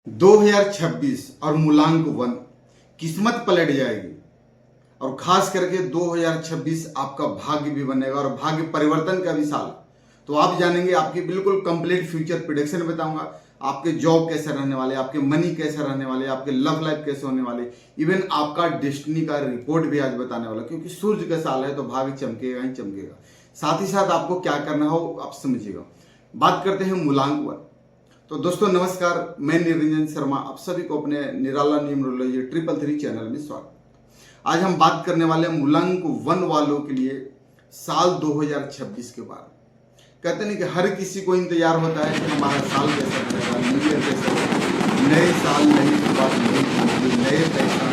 2026 और मूलांक 1 किस्मत पलट जाएगी। और खास करके 2026 आपका भाग्य भी बनेगा और भाग्य परिवर्तन का भी साल। तो आप जानेंगे, आपकी बिल्कुल कंप्लीट फ्यूचर प्रेडिक्शन बताऊंगा। आपके जॉब कैसे रहने वाले, आपके मनी कैसे रहने वाले, आपके लव लाइफ कैसे होने वाले, इवन आपका डेस्टिनी का रिपोर्ट भी आज बताने वाला। क्योंकि सूर्य का साल है तो भाग्य चमकेगा ही चमकेगा। साथ ही साथ आपको क्या करना हो आप समझिएगा। बात करते हैं मूलांक 1। तो दोस्तों नमस्कार, मैं निरंजन शर्मा आप सभी को अपने निराला न्यूमरोलॉजी 333 चैनल में स्वागत। आज हम बात करने वाले हैं मूलांक 1 वालों के लिए साल 2026 के बारे में। कहते हैं कि हर किसी को इंतजार होता है कि हमारा साल कैसा रहेगा, न्यू ईयर कैसा रहेगा, नए साल नई शुरुआत, नई जिंदगी, नए पैसा,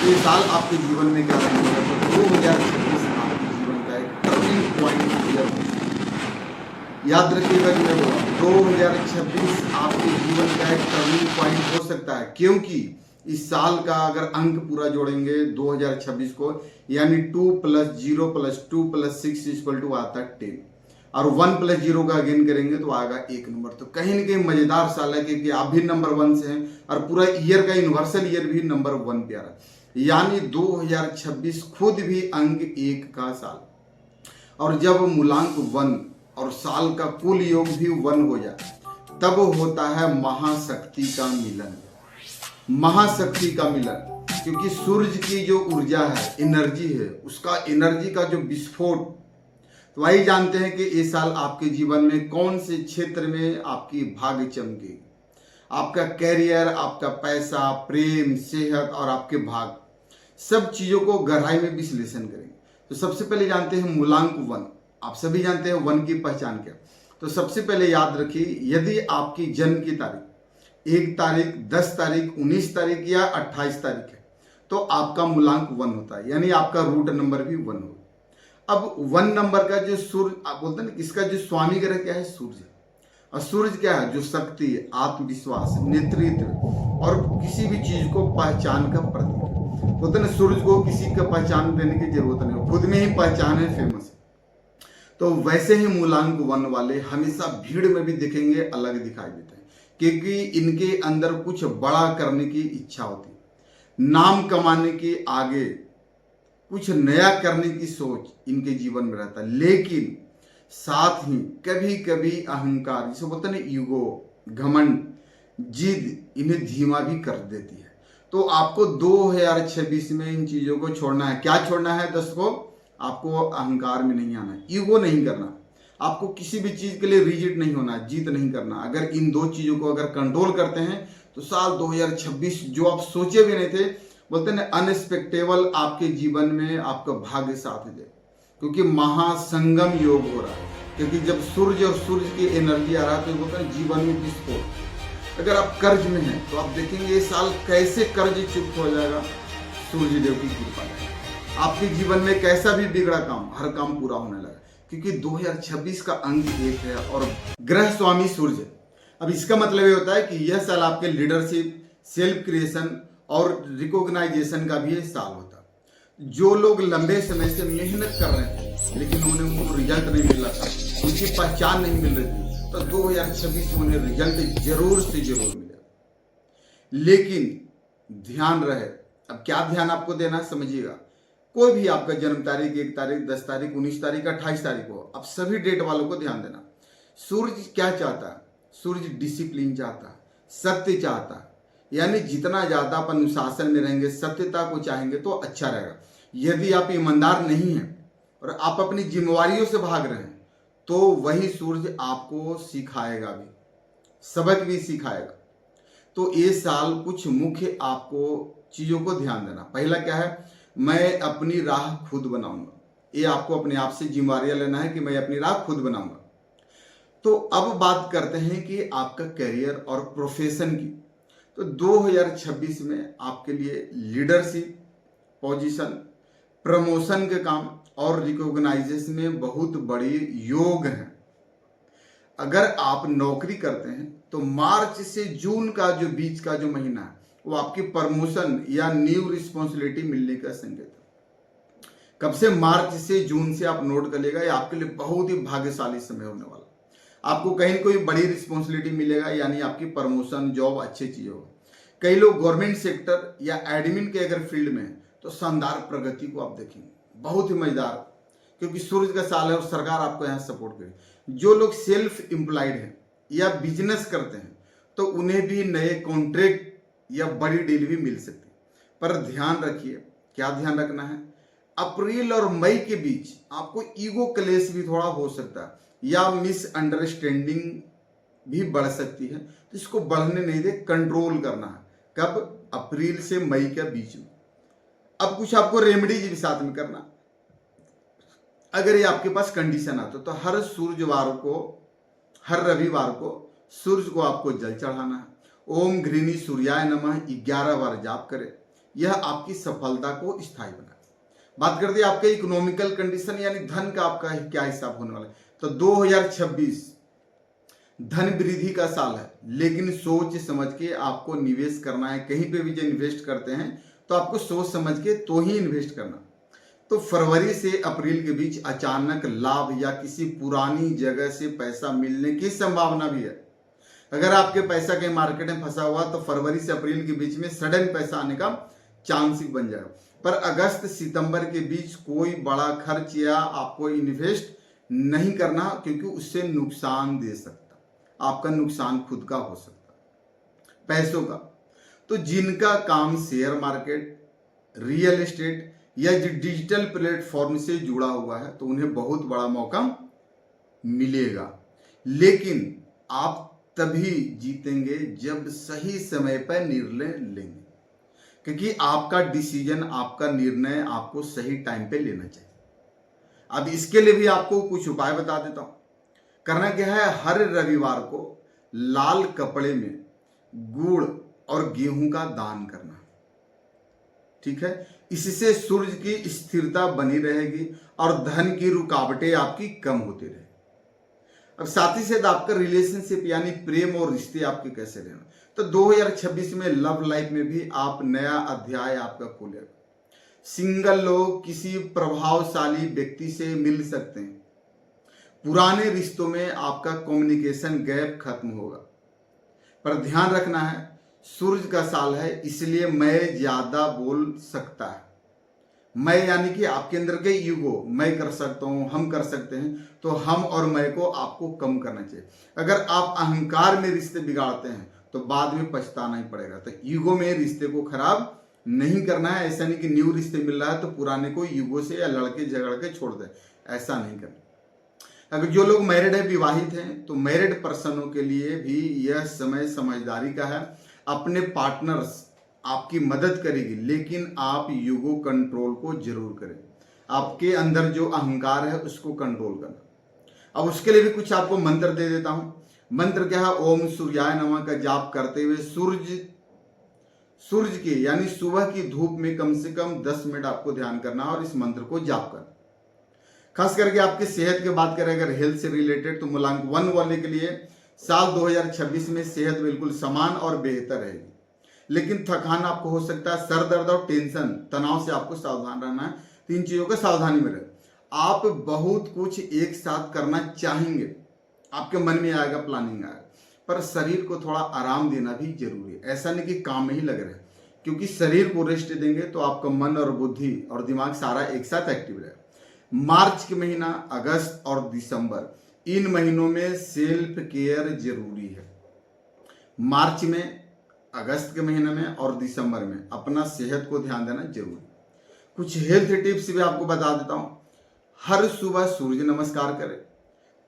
ये साल आपके जीवन में क्या रहने वाला। तो 2026 आपके जीवन का एक टर्निंग पॉइंट ईयर है। याद रखिएगा कि मैं बोला 2026 आपके जीवन का एक टर्निंग पॉइंट हो सकता है। क्योंकि इस साल का अगर अंक पूरा जोड़ेंगे 2026 को, यानी 2 + 0 + 2 + 6 = आता है 10, और 1 + 0 का अगेन करेंगे तो आएगा 1 नंबर। तो कहीं ना कहीं मजेदार साल है, क्योंकि आप भी नंबर 1 से हैं और पूरा ईयर का यूनिवर्सल ईयर भी नंबर 1 पे आ रहा है। यानी 2026 खुद भी अंक 1 का साल। और जब मूलांक 1 और साल का कुल योग भी 1 हो जाए तब होता है महाशक्ति का मिलन। महाशक्ति का मिलन, क्योंकि सूर्य की जो ऊर्जा है, एनर्जी है, उसका एनर्जी का जो विस्फोट। तो वही जानते हैं कि इस साल आपके जीवन में कौन से क्षेत्र में आपकी भाग्य चमकेगी। आपका कैरियर, आपका पैसा, प्रेम, सेहत और आपके भाग, सब चीजों को गहराई में विश्लेषण करेंगे। तो सबसे पहले जानते हैं मूलांक 1। आप सभी जानते हैं 1 की पहचान क्या। तो सबसे पहले याद रखिए, यदि आपकी जन्म की तारीख 1 तारीख, 10 तारीख, 19 तारीख या 28 तारीख है तो आपका मूलांक 1 होता है, यानी आपका रूट नंबर भी 1 होगा। अब 1 नंबर का जो सूर्य, आप बोलते हैं ना, इसका जो स्वामी ग्रह क्या है, सूर्य। और सूर्य क्या है, जो शक्ति, आत्मविश्वास, नेतृत्व और किसी भी चीज को पहचान का प्रतीक। बोलते हैं ना, सूर्य को किसी का पहचान देने की जरूरत नहीं, खुद में ही पहचान है, फेमस है। तो वैसे ही मूलांक 1 वाले हमेशा भीड़ में भी दिखेंगे, अलग दिखाई देते हैं, क्योंकि इनके अंदर कुछ बड़ा करने की इच्छा होती है, नाम कमाने की, आगे कुछ नया करने की सोच इनके जीवन में रहता है। लेकिन साथ ही कभी कभी अहंकार, जिसे बोलते हैं ना, ईगो, घमंड, जिद इन्हें धीमा भी कर देती है। तो आपको 2026 में इन चीजों को छोड़ना है। क्या छोड़ना है दोस्तों? आपको अहंकार में नहीं आना है, ईगो नहीं करना, आपको किसी भी चीज के लिए रिजिड नहीं होना, जीत नहीं करना। अगर इन दो चीजों को अगर कंट्रोल करते हैं तो साल 2026 जो आप सोचे भी नहीं थे, बोलते हैं अनएक्सपेक्टेबल, आपके जीवन में आपका भाग्य साथ दे। क्योंकि महासंगम योग हो रहा है, क्योंकि जब सूर्य और सूर्य की एनर्जी आ रहा है तो बोलते हैं जीवन में विस्फोट। अगर आप कर्ज में हैं तो आप देखेंगे ये साल कैसे कर्ज चुप हो जाएगा, सूर्य देव की कृपा है। आपके जीवन में कैसा भी बिगड़ा काम, हर काम पूरा होने लगा, क्योंकि 2026 का अंक 1 है और ग्रह स्वामी सूर्य। अब इसका मतलब ये होता है कि यह साल आपके लीडरशिप, सेल्फ क्रिएशन और रिकॉग्नाइजेशन का भी साल होता है। जो लोग लंबे समय से मेहनत कर रहे थे लेकिन उन्हें रिजल्ट नहीं मिल रहा था, उनकी पहचान नहीं मिल रही थी, तो 2026 में उन्हें रिजल्ट जरूर से जरूर मिलेगा। लेकिन ध्यान रहे, अब क्या ध्यान आपको देना समझिएगा। कोई भी आपका जन्म तारीख 1 तारीख, 10 तारीख, 19 तारीख, 28 तारीख हो, अब सभी डेट वालों को ध्यान देना। सूर्य क्या चाहता है? सूर्य डिसिप्लिन चाहता है, सत्य चाहता है। यानी जितना ज्यादा आप अनुशासन में रहेंगे, सत्यता को चाहेंगे तो अच्छा रहेगा। यदि आप ईमानदार नहीं हैं और आप अपनी जिम्मेवारियों से भाग रहे हैं तो वही सूर्य आपको सिखाएगा भी, सबक भी सिखाएगा। तो ये साल कुछ मुख्य आपको चीजों को ध्यान देना। पहला क्या है? मैं अपनी राह खुद बनाऊंगा। ये आपको अपने आप से जिम्मेवारियां लेना है कि मैं अपनी राह खुद बनाऊंगा। तो अब बात करते हैं कि आपका करियर और प्रोफेशन की। तो 2026 में आपके लिए लीडरशिप पोजीशन, प्रमोशन के काम और रिकॉग्नाइजेशन में बहुत बड़ी योग है। अगर आप नौकरी करते हैं तो मार्च से जून का जो बीच का जो महीना है वो आपकी प्रमोशन या न्यू रिस्पॉन्सिबिलिटी मिलने का संकेत है। कब से? मार्च से जून से आप नोट कर लेगा, ये आपके लिए बहुत ही भाग्यशाली समय होने वाला। आपको कहीं कोई बड़ी रिस्पॉन्सिबिलिटी मिलेगा, यानी आपकी प्रमोशन, जॉब, अच्छी चीज होगा। कई लोग गवर्नमेंट सेक्टर या एडमिन के अगर फील्ड में हैं तो शानदार प्रगति को आप देखेंगे, बहुत ही मजेदार, क्योंकि सूरज का साल है और सरकार आपको यहाँ सपोर्ट करे। जो लोग सेल्फ एम्प्लॉयड हैं या बिजनेस करते हैं तो उन्हें भी नए कॉन्ट्रैक्ट या बड़ी डील भी मिल सकती है। पर ध्यान रखिए, क्या ध्यान रखना है, अप्रैल और मई के बीच आपको ईगो क्लेश भी थोड़ा हो सकता है या मिसअंडरस्टैंडिंग भी बढ़ सकती है, तो इसको बढ़ने नहीं दे, कंट्रोल करना है। कब? अप्रैल से मई के बीच में। अब कुछ आपको रेमेडीज भी साथ में करना, अगर ये आपके पास कंडीशन आता तो हर सूर्यवार को, हर रविवार को सूर्य को आपको जल चढ़ाना है। ओम घृणी सूर्याय नमः 11 बार जाप करें, यह आपकी सफलता को स्थायी बनाए। बात करते हैं आपके इकोनॉमिकल कंडीशन, यानी धन का आपका क्या हिसाब होने वाला है। तो 2026 धन वृद्धि का साल है, लेकिन सोच समझ के आपको निवेश करना है। कहीं पे भी जो इन्वेस्ट करते हैं तो आपको सोच समझ के तो ही इन्वेस्ट करना। तो फरवरी से अप्रैल के बीच अचानक लाभ या किसी पुरानी जगह से पैसा मिलने की संभावना भी है। अगर आपके पैसा कहीं मार्केट में फंसा हुआ तो फरवरी से अप्रैल के बीच में सडन पैसा आने का चांस ही बन जाएगा। पर अगस्त सितंबर के बीच कोई बड़ा खर्च या आपको इन्वेस्ट नहीं करना, क्योंकि उससे नुकसान दे सकता, आपका नुकसान खुद का हो सकता पैसों का। तो जिनका काम शेयर मार्केट, रियल एस्टेट या डिजिटल प्लेटफॉर्म से जुड़ा हुआ है तो उन्हें बहुत बड़ा मौका मिलेगा, लेकिन आप तभी जीतेंगे जब सही समय पर निर्णय लेंगे, क्योंकि आपका डिसीजन, आपका निर्णय आपको सही टाइम पे लेना चाहिए। अब इसके लिए भी आपको कुछ उपाय बता देता हूं। करना क्या है, हर रविवार को लाल कपड़े में गुड़ और गेहूं का दान करना, ठीक है। इससे सूर्य की स्थिरता बनी रहेगी और धन की रुकावटें आपकी कम होती रहेगी। अब साथ ही साथ आपका रिलेशनशिप यानी प्रेम और रिश्ते आपके कैसे रहना। तो 2026 में लव लाइफ में भी आप नया अध्याय आपका खुलेगा। सिंगल लोग किसी प्रभावशाली व्यक्ति से मिल सकते हैं। पुराने रिश्तों में आपका कम्युनिकेशन गैप खत्म होगा। पर ध्यान रखना है, सूर्य का साल है, इसलिए मैं ज्यादा बोल सकता है। मैं यानी कि आपके अंदर के ईगो, मैं कर सकता हूं, हम कर सकते हैं, तो हम और मैं को आपको कम करना चाहिए। अगर आप अहंकार में रिश्ते बिगाड़ते हैं तो बाद में पछताना ही पड़ेगा। तो ईगो में रिश्ते को खराब नहीं करना है। ऐसा नहीं कि न्यू रिश्ते मिल रहा है तो पुराने को ईगो से या लड़के झगड़ के छोड़ दे, ऐसा नहीं करना। अगर जो लोग मैरिड है, विवाहित हैं, तो मैरिड पर्सनों के लिए भी यह समय समझदारी का है। अपने पार्टनर्स आपकी मदद करेगी, लेकिन आप ईगो कंट्रोल को जरूर करें। आपके अंदर जो अहंकार है उसको कंट्रोल करना। अब उसके लिए भी कुछ आपको मंत्र दे देता हूं। मंत्र क्या है, ओम सूर्याय नमः का जाप करते हुए सूर्य की यानी सुबह की धूप में कम से कम 10 मिनट आपको ध्यान करना और इस मंत्र को जाप करना। खास करके आपकी सेहत की बात करें, अगर हेल्थ से रिलेटेड, तो मूलांक 1 वाले के लिए साल 2026 में सेहत बिल्कुल समान और बेहतर रहेगी, लेकिन थकान आपको हो सकता है, सर दर्द और टेंशन, तनाव से आपको सावधान रहना है। 3 चीजों का सावधानी में रहे। आप बहुत कुछ एक साथ करना चाहेंगे, आपके मन में आएगा, प्लानिंग आएगा, पर शरीर को थोड़ा आराम देना भी जरूरी है। ऐसा नहीं कि काम में ही लग रहे, क्योंकि शरीर को रेस्ट देंगे तो आपका मन और बुद्धि और दिमाग सारा एक साथ एक्टिव रहेगा। मार्च के महीना, अगस्त और दिसंबर, इन महीनों में सेल्फ केयर जरूरी है। मार्च में, अगस्त के महीने में और दिसंबर में अपना सेहत को ध्यान देना जरूरी। कुछ हेल्थ टिप्स भी आपको बता देता हूं। हर सुबह सूर्य नमस्कार करें।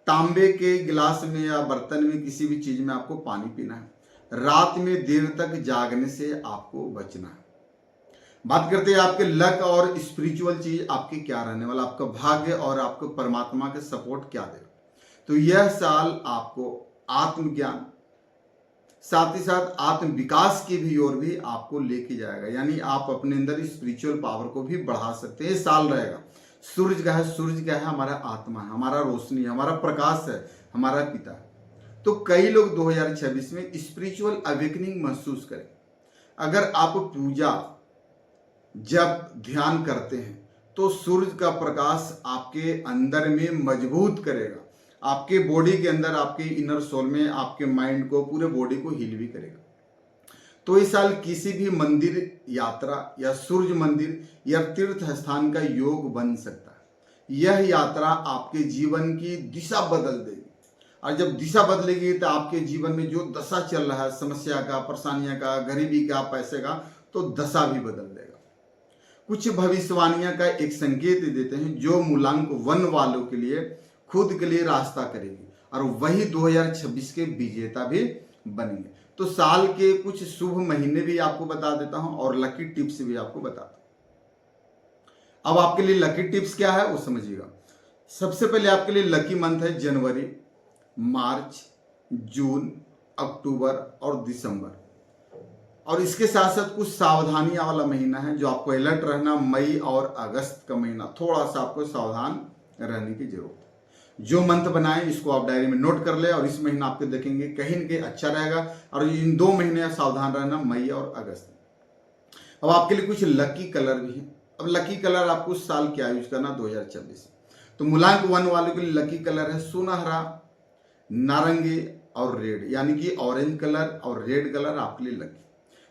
तांबे के गिलास में या बर्तन में किसी भी चीज में आपको पानी पीना है। रात में देर तक जागने से आपको बचना है। बात करते हैं आपके लक और स्पिरिचुअल चीज आपके क्या रहने वाला, आपका भाग्य और आपको परमात्मा के सपोर्ट क्या देगा। तो यह साल आपको आत्मज्ञान, साथ ही साथ आत्म विकास की भी ओर भी आपको लेके जाएगा, यानी आप अपने अंदर स्पिरिचुअल पावर को भी बढ़ा सकते हैं। ये साल रहेगा। सूर्य का है, सूर्य क्या है, हमारा आत्मा है, हमारा रोशनी है, हमारा प्रकाश है, हमारा पिता है। तो कई लोग 2026 में स्पिरिचुअल अवेकनिंग महसूस करें। अगर आप पूजा, जब ध्यान करते हैं तो सूर्य का प्रकाश आपके अंदर में मजबूत करेगा, आपके बॉडी के अंदर, आपके इनर सोल में, आपके माइंड को, पूरे बॉडी को हील भी करेगा। तो इस साल किसी भी मंदिर यात्रा या सूर्य मंदिर या तीर्थ स्थान का योग बन सकता है। यह यात्रा आपके जीवन की दिशा बदल देगी, और जब दिशा बदलेगी तो आपके जीवन में जो दशा चल रहा है, समस्या का, परेशानियां का, गरीबी का, पैसे का, तो दशा भी बदल देगा। कुछ भविष्यवाणियां का एक संकेत देते हैं जो मूलांक 1 वालों के लिए खुद के लिए रास्ता करेगी, और वही 2026 के विजेता भी बनेंगे। तो साल के कुछ शुभ महीने भी आपको बता देता हूं और लकी टिप्स भी आपको बताता हूं। अब आपके लिए लकी टिप्स क्या है वो समझिएगा। सबसे पहले आपके लिए लकी मंथ है जनवरी, मार्च, जून, अक्टूबर और दिसंबर। और इसके साथ साथ कुछ सावधानियां वाला महीना है जो आपको अलर्ट रहना। मई और अगस्त का महीना थोड़ा सा आपको सावधान रहने की जरूरत है। जो मंथ बनाए इसको आप डायरी में नोट कर ले, और इस महीना आपके देखेंगे कहीं न कहीं अच्छा रहेगा। और इन 2 महीने सावधान रहना, मई और अगस्त। अब आपके लिए कुछ लकी कलर भी है। अब लकी कलर आपको उस साल क्या यूज करना, 2026। तो मूलांक 1 वालों के लिए लकी कलर है सुनहरा, नारंगी और रेड, यानी कि ऑरेंज कलर और रेड कलर आपके लिए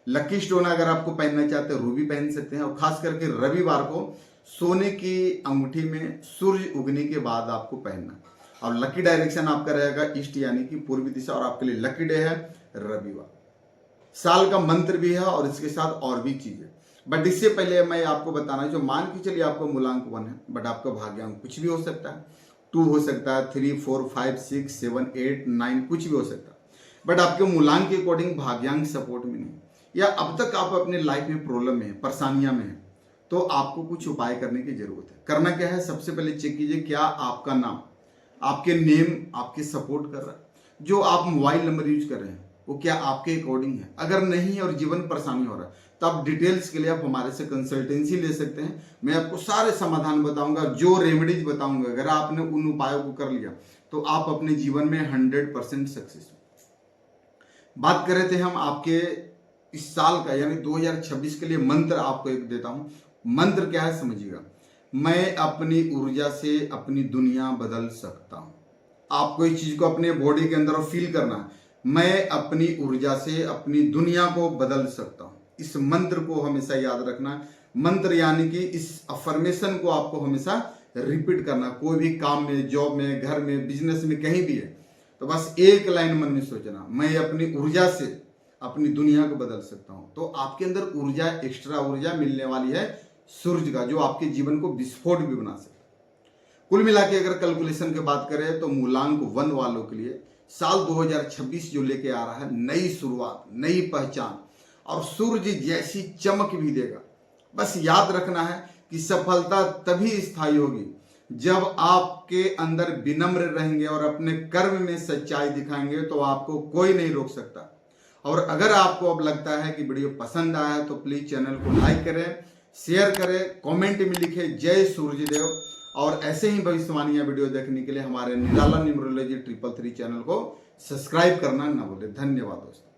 लकी स्टोन अगर आपको पहनना चाहते हैं रूबी पहन सकते हैं। और खास करके रविवार को सोने की अंगूठी में सूर्य उगने के बाद आपको पहनना। और लकी डायरेक्शन आपका रहेगा ईस्ट, यानी कि पूर्वी दिशा। और आपके लिए लकी डे है रविवार। साल का मंत्र भी है और इसके साथ और भी चीजें। बट इससे पहले मैं आपको बताना, जो मान के चलिए आपको मूलांक 1 है, बट आपका भाग्यांक कुछ भी हो सकता है। 2 हो सकता है, 3, 4, 5, 6, 7, 8, 9 कुछ भी हो सकता है। बट आपके मूलांक के अकॉर्डिंग भाग्यांक सपोर्ट में नहीं, या अब तक आप अपने लाइफ में प्रॉब्लम में है, परेशानियां में है, तो आपको कुछ उपाय करने की जरूरत है। करना क्या है, सबसे पहले चेक कीजिए क्या आपका नाम, आपके नेम आपके सपोर्ट कर रहा है। जो आप मोबाइल नंबर यूज कर रहे हैं वो क्या आपके अकॉर्डिंग है। अगर नहीं और जीवन परेशानी हो रहा है तो आप डिटेल्स के लिए आप हमारे से कंसल्टेंसी ले सकते हैं। मैं आपको सारे समाधान बताऊंगा, जो रेमेडीज बताऊंगा। अगर आपने उन उपायों को कर लिया तो आप अपने जीवन में 100% सक्सेस। बात कर रहे थे हम आपके इस साल का, यानी 2026 के लिए मंत्र आपको एक देता हूं। मंत्र क्या है समझिएगा। मैं अपनी ऊर्जा से अपनी दुनिया बदल सकता हूं। आपको इस चीज को अपने बॉडी के अंदर फील करना है। मैं अपनी ऊर्जा से अपनी दुनिया को बदल सकता हूं। इस मंत्र को हमेशा याद रखना। मंत्र यानी कि इस अफर्मेशन को आपको हमेशा रिपीट करना। कोई भी काम में, जॉब में, घर में, बिजनेस में, कहीं भी है तो बस एक लाइन मन में सोचना, मैं अपनी ऊर्जा से अपनी दुनिया को बदल सकता हूं। तो आपके अंदर ऊर्जा, एक्स्ट्रा ऊर्जा मिलने वाली है सूर्य का, जो आपके जीवन को विस्फोट भी बना सकता है। कुल मिला के अगर कैलकुलेशन की बात करें तो मूलांक 1 वालों के लिए साल 2026 जो लेके आ रहा है नई शुरुआत, नई पहचान और सूर्य जैसी चमक भी देगा। बस याद रखना है कि सफलता तभी स्थायी होगी जब आपके अंदर विनम्र रहेंगे और अपने कर्म में सच्चाई दिखाएंगे, तो आपको कोई नहीं रोक सकता। और अगर आपको अब लगता है कि वीडियो पसंद आया है तो प्लीज चैनल को लाइक करें, शेयर करें, कमेंट में लिखें जय सूर्यदेव। और ऐसे ही भविष्यवाणियां वीडियो देखने के लिए हमारे निराला न्यूमरोलॉजी 333 चैनल को सब्सक्राइब करना ना भूलें। धन्यवाद दोस्तों।